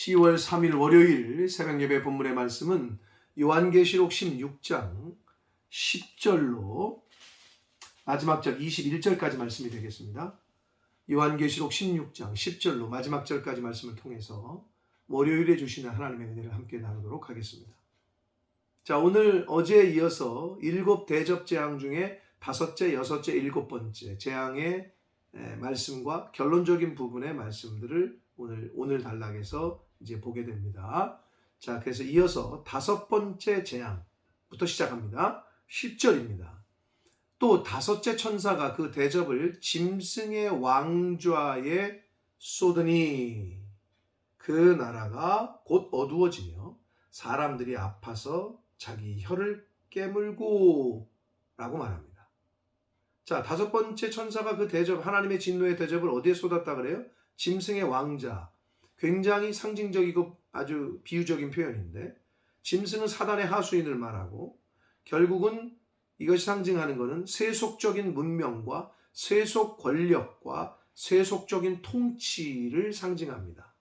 10월 3일 월요일 새벽예배 본문의 말씀은 요한계시록 16장 10절로 마지막 절 21절까지 말씀이 되겠습니다. 요한계시록 16장 10절로 마지막 절까지 말씀을 통해서 월요일에 주시는 하나님의 은혜를 함께 나누도록 하겠습니다. 자, 오늘 어제에 이어서 7 대접 재앙 중에 5째, 6째, 7번째 재앙의 말씀과 결론적인 부분의 말씀들을 오늘 단락에서 이제 보게 됩니다. 자, 그래서 이어서 5번째 재앙부터 시작합니다. 10절입니다. 또 5째 천사가 그 대접을 짐승의 왕좌에 쏟으니 그 나라가 곧 어두워지며 사람들이 아파서 자기 혀를 깨물고 라고 말합니다. 자, 5번째 천사가 그 대접, 하나님의 진노의 대접을 어디에 쏟았다 그래요? 짐승의 왕자. 굉장히 상징적이고 아주 비유적인 표현인데, 짐승은 사단의 하수인을 말하고 결국은 이것이 상징하는 것은 세속적인 문명과 세속 권력과 세속적인 통치를 상징합니다.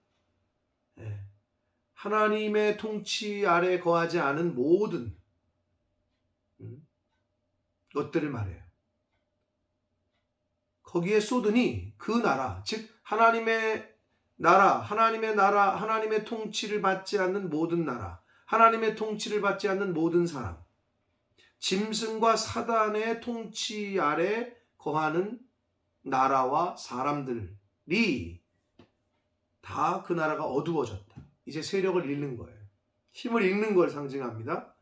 하나님의 통치 아래 거하지 않은 모든 것들을 말해요. 거기에 쏟으니 그 나라, 즉 하나님의 나라, 하나님의 통치를 받지 않는 모든 나라, 하나님의 통치를 받지 않는 모든 사람, 짐승과 사단의 통치 아래 거하는 나라와 사람들이 다 그 나라가 어두워졌다. 이제 세력을 잃는 거예요. 힘을 잃는 걸 상징합니다.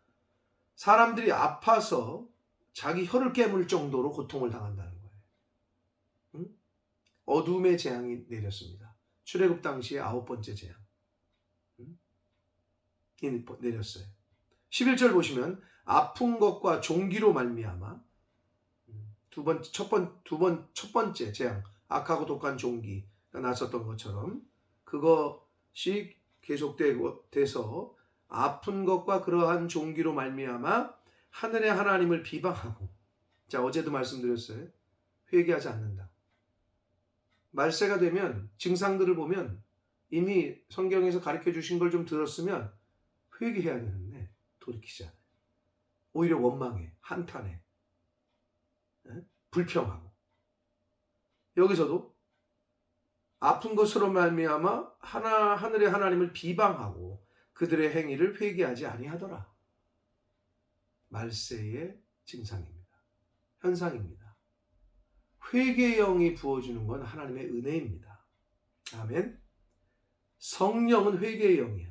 사람들이 아파서 자기 혀를 깨물 정도로 고통을 당한다는 거예요. 어둠의 재앙이 내렸습니다. 출애굽 당시의 9번째 재앙 내렸어요. 11절 보시면 아픈 것과 종기로 말미암아 첫 번째 재앙, 악하고 독한 종기가 났었던 것처럼 그것이 계속돼서 아픈 것과 그러한 종기로 말미암아 하늘의 하나님을 비방하고, 자, 어제도 말씀드렸어요. 회개하지 않는다. 말세가 되면 증상들을 보면 이미 성경에서 가르쳐 주신 걸 좀 들었으면 회개해야 되는데 돌이키지 않아요. 오히려 원망해, 한탄해, 불평하고. 여기서도 아픈 것으로 말미암아 하늘의 하나님을 비방하고 그들의 행위를 회개하지 아니하더라. 말세의 증상입니다. 현상입니다. 회개의 영이 부어주는 건 하나님의 은혜입니다. 아멘. 성령은 회개의 영이에요.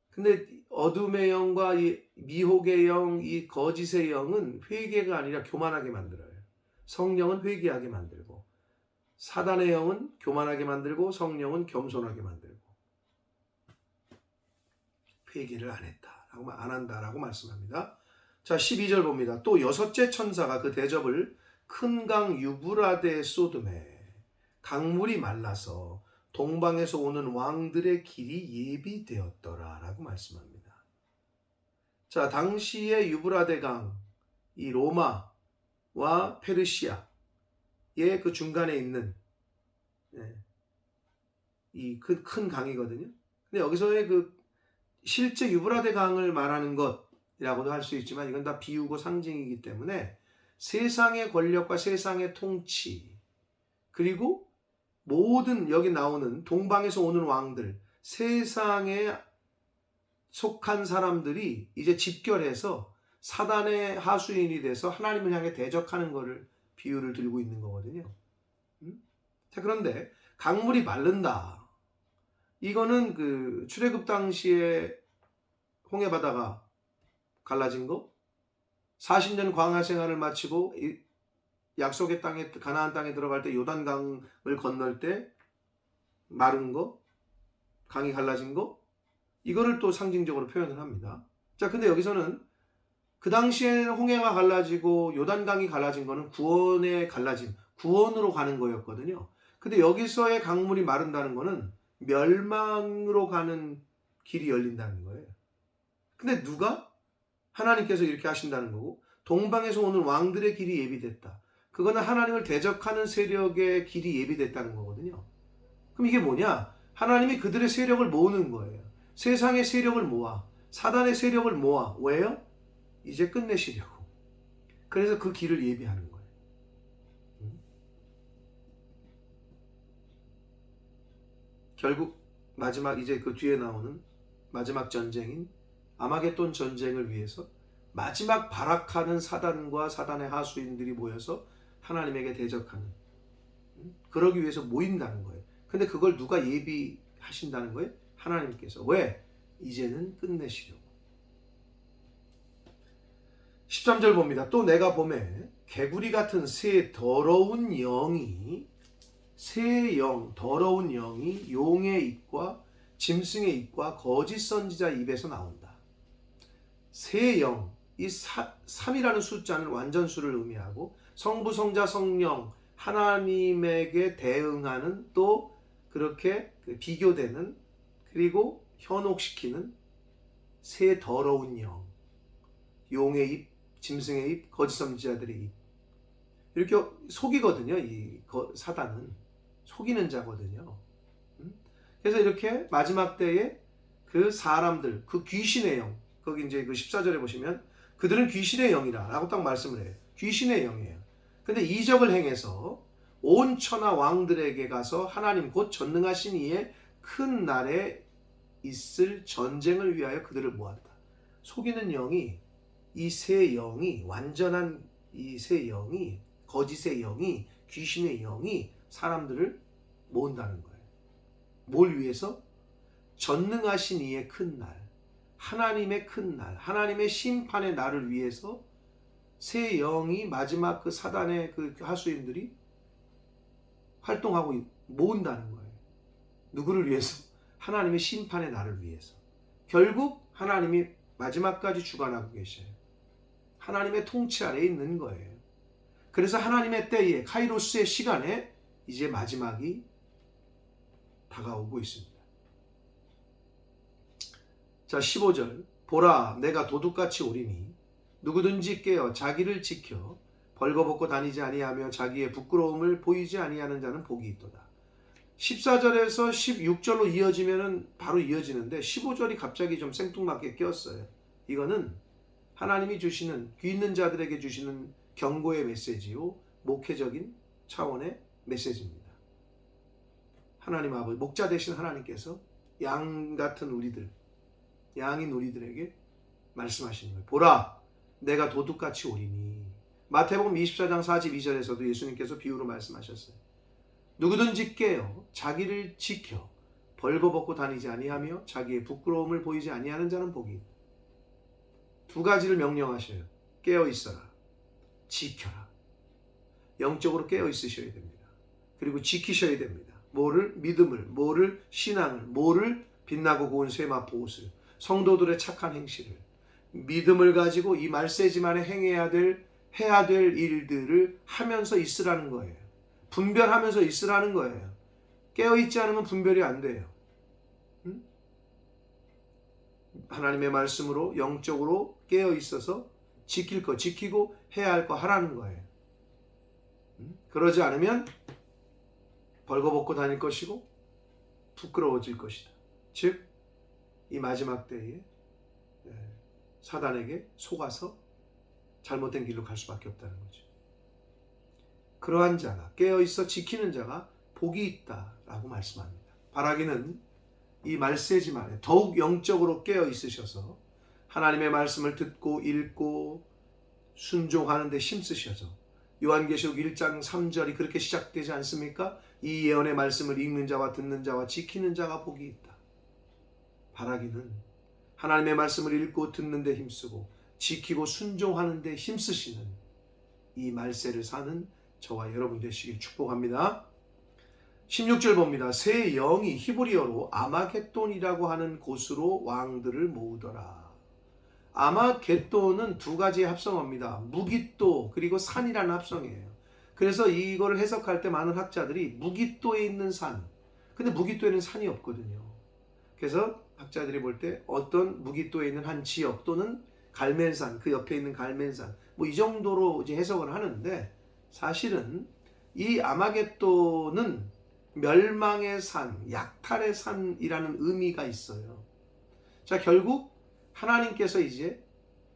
근데 어둠의 영과 이 미혹의 영, 이 거짓의 영은 회개가 아니라 교만하게 만들어요. 성령은 회개하게 만들고, 사단의 영은 교만하게 만들고, 성령은 겸손하게 만들고. 회개를 안 한다라고 말씀합니다. 자, 12절 봅니다. 또 6째 천사가 그 대접을 큰 강 유브라데에 쏟으매 강물이 말라서 동방에서 오는 왕들의 길이 예비되었더라 라고 말씀합니다. 자, 당시의 유브라데 강, 이 로마와 페르시아의 그 중간에 있는 이 큰 강이거든요. 근데 여기서의 그 실제 유브라데 강을 말하는 것이라고도 할 수 있지만 이건 다 비유고 상징이기 때문에 세상의 권력과 세상의 통치, 그리고 모든 여기 나오는 동방에서 오는 왕들, 세상에 속한 사람들이 이제 집결해서 사단의 하수인이 돼서 하나님을 향해 대적하는 것을 비유를 들고 있는 거거든요. 자, 그런데 강물이 마른다. 이거는 그 출애굽 당시에 홍해바다가 갈라진 거, 40년 광야 생활을 마치고 약속의 땅에, 가나안 땅에 들어갈 때 요단강을 건널 때 마른 거, 강이 갈라진 거, 이거를 또 상징적으로 표현을 합니다. 자, 근데 여기서는 그 당시에는 홍해가 갈라지고 요단강이 갈라진 거는 구원의 갈라짐, 구원으로 가는 거였거든요. 근데 여기서의 강물이 마른다는 거는 멸망으로 가는 길이 열린다는 거예요. 근데 누가? 하나님께서 이렇게 하신다는 거고, 동방에서 오는 왕들의 길이 예비됐다. 그거는 하나님을 대적하는 세력의 길이 예비됐다는 거거든요. 그럼 이게 뭐냐? 하나님이 그들의 세력을 모으는 거예요. 세상의 세력을 모아, 사단의 세력을 모아. 왜요? 이제 끝내시려고. 그래서 그 길을 예비하는 거예요. 결국 마지막 이제 그 뒤에 나오는 마지막 전쟁인 아마겟돈 전쟁을 위해서 마지막 발악하는 사단과 사단의 하수인들이 모여서 하나님에게 대적하는, 그러기 위해서 모인다는 거예요. 근데 그걸 누가 예비하신다는 거예요? 하나님께서. 왜? 이제는 끝내시려고. 13절 봅니다. 또 내가 보매 개구리 같은 새 더러운 영이, 새 영, 더러운 영이 용의 입과 짐승의 입과 거짓 선지자 입에서 나온다. 새 영, 이 3이라는 숫자는 완전수를 의미하고 성부, 성자, 성령 하나님에게 대응하는, 또 그렇게 비교되는, 그리고 현혹시키는 새 더러운 영, 용의 입, 짐승의 입, 거짓 선지자들의 입, 이렇게 속이거든요. 이 사단은 속이는 자거든요. 그래서 이렇게 마지막 때에 그 사람들, 그 귀신의 영, 거기 이제 그 14절에 보시면 그들은 귀신의 영이라 라고 딱 말씀을 해요. 귀신의 영이에요. 근데 이적을 행해서 온 천하 왕들에게 가서 하나님 곧 전능하신 이의 큰 날에 있을 전쟁을 위하여 그들을 모았다. 속이는 영이, 이 새 영이, 완전한 이 새 영이, 거짓의 영이, 귀신의 영이 사람들을 모은다는 거예요. 뭘 위해서? 전능하신 이의 큰 날, 하나님의 큰 날, 하나님의 심판의 날을 위해서 새 영이 마지막 그 사단의 그 하수인들이 활동하고 모은다는 거예요. 누구를 위해서? 하나님의 심판의 날을 위해서. 결국 하나님이 마지막까지 주관하고 계셔요. 하나님의 통치 아래에 있는 거예요. 그래서 하나님의 때에, 카이로스의 시간에 이제 마지막이 다가오고 있습니다. 자, 15절. 보라, 내가 도둑같이 오리니 누구든지 깨어 자기를 지켜 벌거벗고 다니지 아니하며 자기의 부끄러움을 보이지 아니하는 자는 복이 있도다. 14절에서 16절로 이어지면은 바로 이어지는데 15절이 갑자기 좀 생뚱맞게 꼈어요. 이거는 하나님이 주시는, 귀 있는 자들에게 주시는 경고의 메시지요, 목회적인 차원의 메시지입니다. 하나님 아버지, 목자 되신 하나님께서 양 같은 우리들, 양인 우리들에게 말씀하시는 거예요. 보라, 내가 도둑같이 오리니. 마태복음 24장 42절에서도 예수님께서 비유로 말씀하셨어요. 누구든지 깨어 자기를 지켜 벌거벗고 다니지 아니하며 자기의 부끄러움을 보이지 아니하는 자는 복이 있다. 두 가지를 명령하셔요. 깨어 있어라, 지켜라. 영적으로 깨어 있으셔야 됩니다. 그리고 지키셔야 됩니다. 뭐를? 믿음을, 뭐를? 신앙을, 뭐를? 빛나고 고운 쇠마포 옷을, 성도들의 착한 행실을, 믿음을 가지고 이 말세지만에 해야 될 일들을 하면서 있으라는 거예요. 분별하면서 있으라는 거예요. 깨어있지 않으면 분별이 안 돼요. 하나님의 말씀으로 영적으로 깨어있어서 지킬 거 지키고 해야 할 거 하라는 거예요. 그러지 않으면 벌거벗고 다닐 것이고 부끄러워질 것이다. 즉, 이 마지막 때에 사단에게 속아서 잘못된 길로 갈 수밖에 없다는 거죠. 그러한 자가, 깨어있어 지키는 자가 복이 있다라고 말씀합니다. 바라기는 이 말세지만에 더욱 영적으로 깨어 있으셔서 하나님의 말씀을 듣고 읽고 순종하는 데 힘쓰셔서, 요한계시록 1장 3절이 그렇게 시작되지 않습니까? 이 예언의 말씀을 읽는 자와 듣는 자와 지키는 자가 복이 있다. 바라기는 하나님의 말씀을 읽고 듣는 데 힘쓰고 지키고 순종하는 데 힘쓰시는 이 말세를 사는 저와 여러분 되시길 축복합니다. 16절 봅니다. 새 영이 히브리어로 아마겟돈이라고 하는 곳으로 왕들을 모으더라. 아마겟돈은 두 가지의 합성어입니다. 무깃도 그리고 산이라는 합성이에요. 그래서 이거를 해석할 때 많은 학자들이 무깃도에 있는 산, 근데 무깃도에는 산이 없거든요. 그래서 학자들이 볼 때 어떤 무깃도에 있는 한 지역 또는 갈멜산, 그 옆에 있는 갈멜산, 뭐 이 정도로 이제 해석을 하는데, 사실은 이 아마겟돈은 멸망의 산, 약탈의 산이라는 의미가 있어요. 자, 결국 하나님께서 이제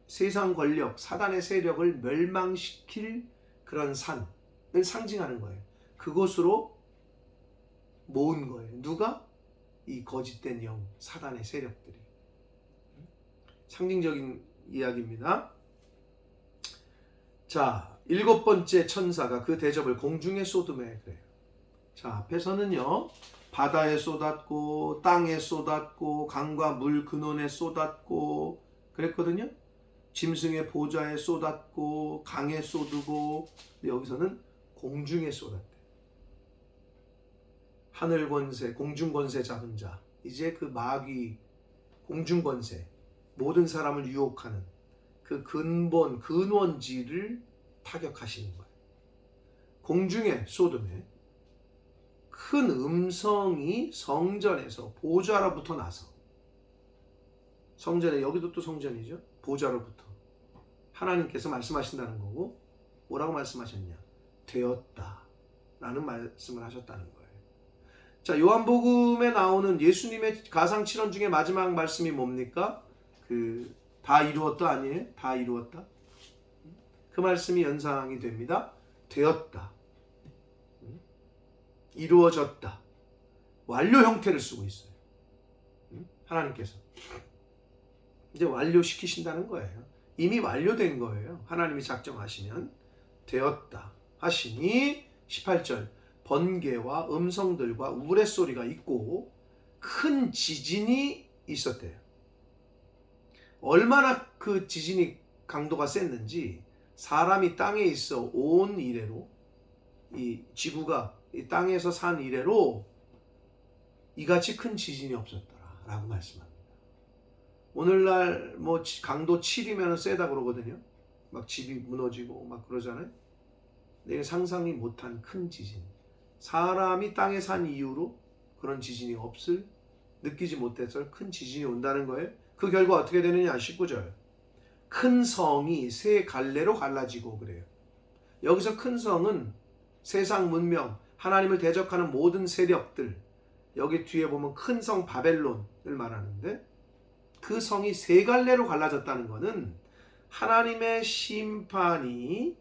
세상 권력, 사단의 세력을 멸망시킬 그런 산을 상징하는 거예요. 그곳으로 모은 거예요. 누가? 이 거짓된 영, 사단의 세력들이. 상징적인 이야기입니다. 자, 7번째 천사가 그 대접을 공중에 쏟음에 그래요. 자, 앞에서는요, 바다에 쏟았고 땅에 쏟았고 강과 물 근원에 쏟았고 그랬거든요. 짐승의 보좌에 쏟았고 강에 쏟고, 여기서는 공중에 쏟았대. 하늘 권세, 공중 권세 잡은 자, 이제 그 마귀 공중 권세, 모든 사람을 유혹하는 그 근본 근원지를 타격하시는 거예요. 공중에 쏟음에 큰 음성이 성전에서 보좌로부터 나서, 성전에, 여기도 또 성전이죠. 보좌로부터 하나님께서 말씀하신다는 거고, 뭐라고 말씀하셨냐? 되었다 라는 말씀을 하셨다는 거예요. 자, 요한복음에 나오는 예수님의 가상칠언 중에 마지막 말씀이 뭡니까? 다 이루었다 아니에요? 다 이루었다. 그 말씀이 연상이 됩니다. 되었다, 이루어졌다, 완료 형태를 쓰고 있어요. 하나님께서 이제 완료시키신다는 거예요. 이미 완료된 거예요. 하나님이 작정하시면 되었다 하시니 18절, 번개와 음성들과 우레소리가 있고 큰 지진이 있었대요. 얼마나 그 지진이 강도가 셌는지, 사람이 땅에 있어 온 이래로, 이 지구가 이 땅에서 산 이래로 이같이 큰 지진이 없었더라 라고 말씀합니다. 오늘날 뭐 강도 7이면 세다 그러거든요. 막 집이 무너지고 막 그러잖아요. 내가 상상이 못한 큰 지진, 사람이 땅에 산 이후로 그런 지진이 느끼지 못해서 큰 지진이 온다는 거예요. 그 결과 어떻게 되느냐? 19절, 큰 성이 세 갈래로 갈라지고 그래요. 여기서 큰 성은 세상 문명, 하나님을 대적하는 모든 세력들, 여기 뒤에 보면 큰 성 바벨론을 말하는데, 그 성이 세 갈래로 갈라졌다는 것은 하나님의 심판이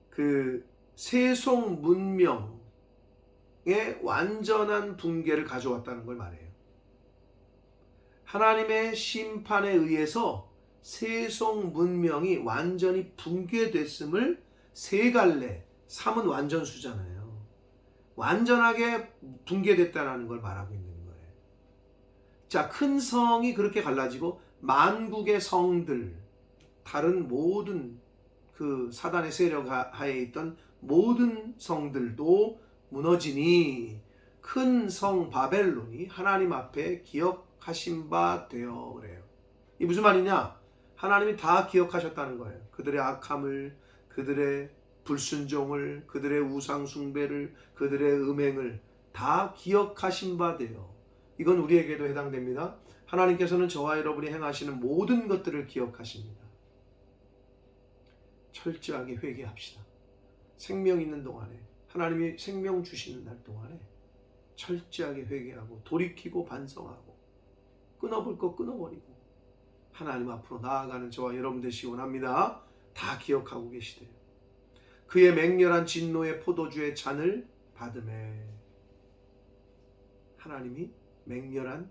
그 세속 문명의 완전한 붕괴를 가져왔다는 걸 말해요. 하나님의 심판에 의해서 세속 문명이 완전히 붕괴됐음을 세 갈래, 3은 완전수잖아요. 완전하게 붕괴됐다는 걸 말하고 있는 거예요. 자, 큰 성이 그렇게 갈라지고 만국의 성들, 다른 모든 그 사단의 세력 하에 있던 모든 성들도 무너지니 큰 성 바벨론이 하나님 앞에 기억하신 바 되어 그래요. 이 무슨 말이냐? 하나님이 다 기억하셨다는 거예요. 그들의 악함을, 그들의 불순종을, 그들의 우상 숭배를, 그들의 음행을 다 기억하신 바 되어. 이건 우리에게도 해당됩니다. 하나님께서는 저와 여러분이 행하시는 모든 것들을 기억하십니다. 철저하게 회개합시다. 생명 있는 동안에, 하나님이 생명 주시는 날 동안에 철저하게 회개하고 돌이키고 반성하고 끊어볼 거 끊어버리고 하나님 앞으로 나아가는 저와 여러분 되시기 원합니다. 다 기억하고 계시대요. 그의 맹렬한 진노의 포도주의 잔을 받음에, 하나님이 맹렬한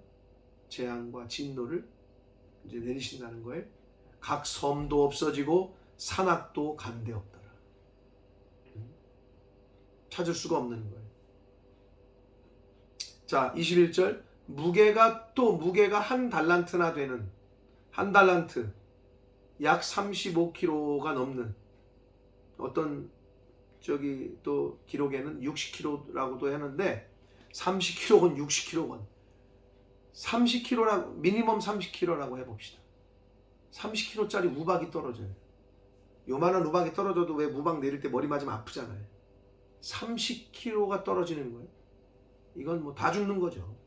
재앙과 진노를 이제 내리신다는 거예요. 각 섬도 없어지고 산악도 간데 없더라. 찾을 수가 없는 거예요. 자, 21절, 무게가 한 달란트나 되는, 한 달란트 약 35kg가 넘는, 어떤 또 기록에는 60kg라고도 하는데 30kg건 60kg건 30kg라고, 미니멈 30kg라고 해봅시다. 30kg짜리 우박이 떨어져요. 요만한 우박이 떨어져도 왜 우박 내릴 때 머리 맞으면 아프잖아요. 30kg가 떨어지는 거예요. 이건 뭐 다 죽는 거죠.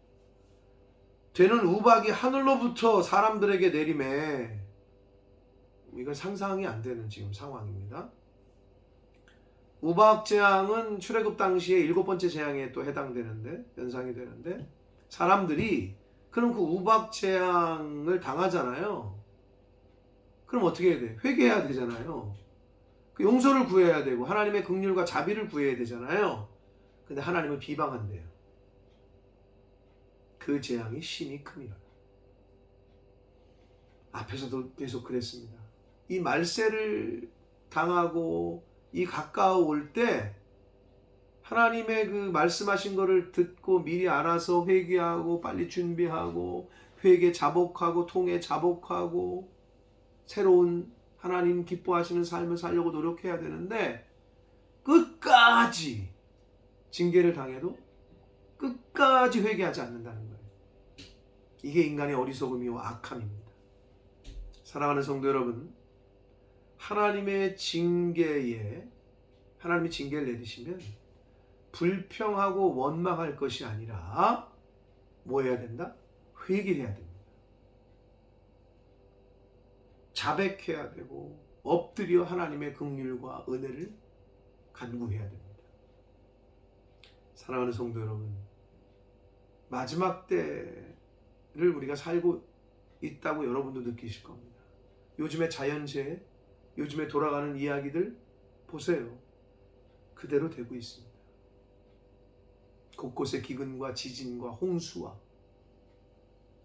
되는 우박이 하늘로부터 사람들에게 내림에, 이건 상상이 안 되는 지금 상황입니다. 우박 재앙은 출애굽 당시에 7번째 재앙에 또 해당되는데, 연상이 되는데, 사람들이 그럼 그 우박 재앙을 당하잖아요. 그럼 어떻게 해야 돼? 회개해야 되잖아요. 그 용서를 구해야 되고 하나님의 긍휼과 자비를 구해야 되잖아요. 근데 하나님은 비방한대요. 그 재앙이 심히 큼이라. 앞에서도 계속 그랬습니다. 이 말세를 당하고 이 가까워올 때 하나님의 그 말씀하신 거를 듣고 미리 알아서 회개하고 빨리 준비하고 회개 자복하고 통회 자복하고 새로운 하나님 기뻐하시는 삶을 살려고 노력해야 되는데 끝까지 징계를 당해도 끝까지 회개하지 않는다는 거예요. 이게 인간의 어리석음이요 악함입니다. 사랑하는 성도 여러분, 하나님의 징계에 하나님이 징계를 내리시면 불평하고 원망할 것이 아니라 뭐 해야 된다? 회개해야 됩니다. 자백해야 되고 엎드려 하나님의 긍휼과 은혜를 간구해야 됩니다. 사랑하는 성도 여러분, 마지막 때를 우리가 살고 있다고 여러분도 느끼실 겁니다. 요즘의 자연재해, 요즘에 돌아가는 이야기들 보세요. 그대로 되고 있습니다. 곳곳에 기근과 지진과 홍수와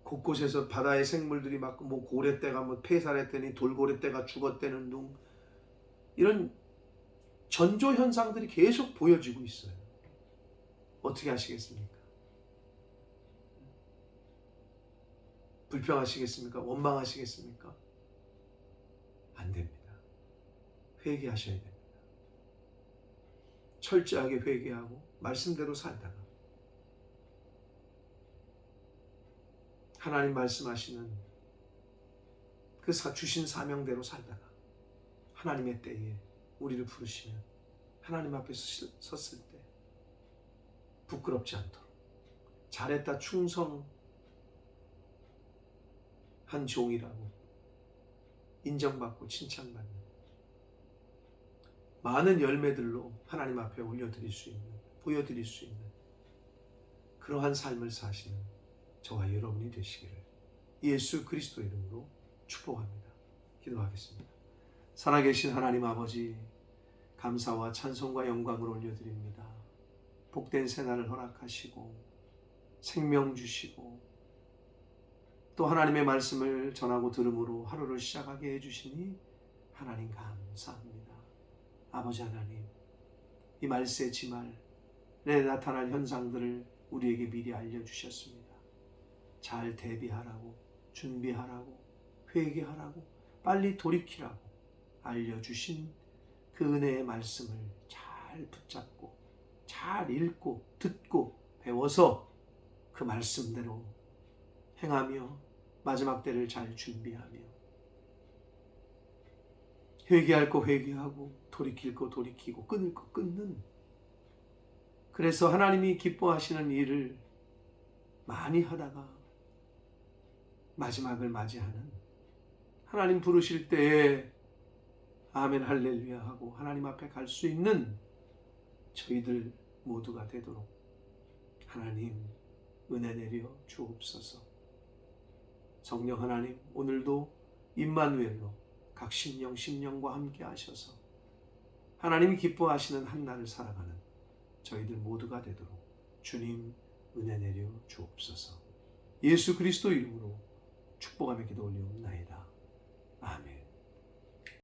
곳곳에서 바다의 생물들이 막 뭐 고래떼가 뭐 폐살했더니 돌고래떼가 죽었다는 둥, 이런 전조 현상들이 계속 보여지고 있어요. 어떻게 하시겠습니까? 불평하시겠습니까? 원망하시겠습니까? 안 됩니다. 회개하셔야 됩니다. 철저하게 회개하고 말씀대로 살다가 하나님 말씀하시는 그 주신 사명대로 살다가 하나님의 때에 우리를 부르시면 하나님 앞에 섰을 때 부끄럽지 않도록 잘했다 충성한 종이라고 인정받고 칭찬받는 많은 열매들로 하나님 앞에 올려드릴 수 있는, 보여드릴 수 있는 그러한 삶을 사시는 저와 여러분이 되시기를 예수 그리스도 이름으로 축복합니다. 기도하겠습니다. 살아계신 하나님 아버지, 감사와 찬송과 영광을 올려드립니다. 복된 새날을 허락하시고 생명 주시고 또 하나님의 말씀을 전하고 들음으로 하루를 시작하게 해주시니 하나님 감사합니다. 아버지 하나님, 이 말세 지말에 나타날 현상들을 우리에게 미리 알려주셨습니다. 잘 대비하라고, 준비하라고, 회개하라고, 빨리 돌이키라고 알려주신 그 은혜의 말씀을 잘 붙잡고 잘 읽고 듣고 배워서 그 말씀대로 행하며 마지막 때를 잘 준비하며 회개할 거 회개하고 돌이킬 거 돌이키고 끊을 거 끊는, 그래서 하나님이 기뻐하시는 일을 많이 하다가 마지막을 맞이하는, 하나님 부르실 때에 아멘 할렐루야 하고 하나님 앞에 갈 수 있는 저희들 모두가 되도록 하나님 은혜 내려 주옵소서. 성령 하나님, 오늘도 임마누엘로 각 심령과 함께 하셔서 하나님이 기뻐하시는 한날을 살아가는 저희들 모두가 되도록 주님 은혜 내려 주옵소서. 예수 그리스도 이름으로 축복하며 기도 올리옵나이다.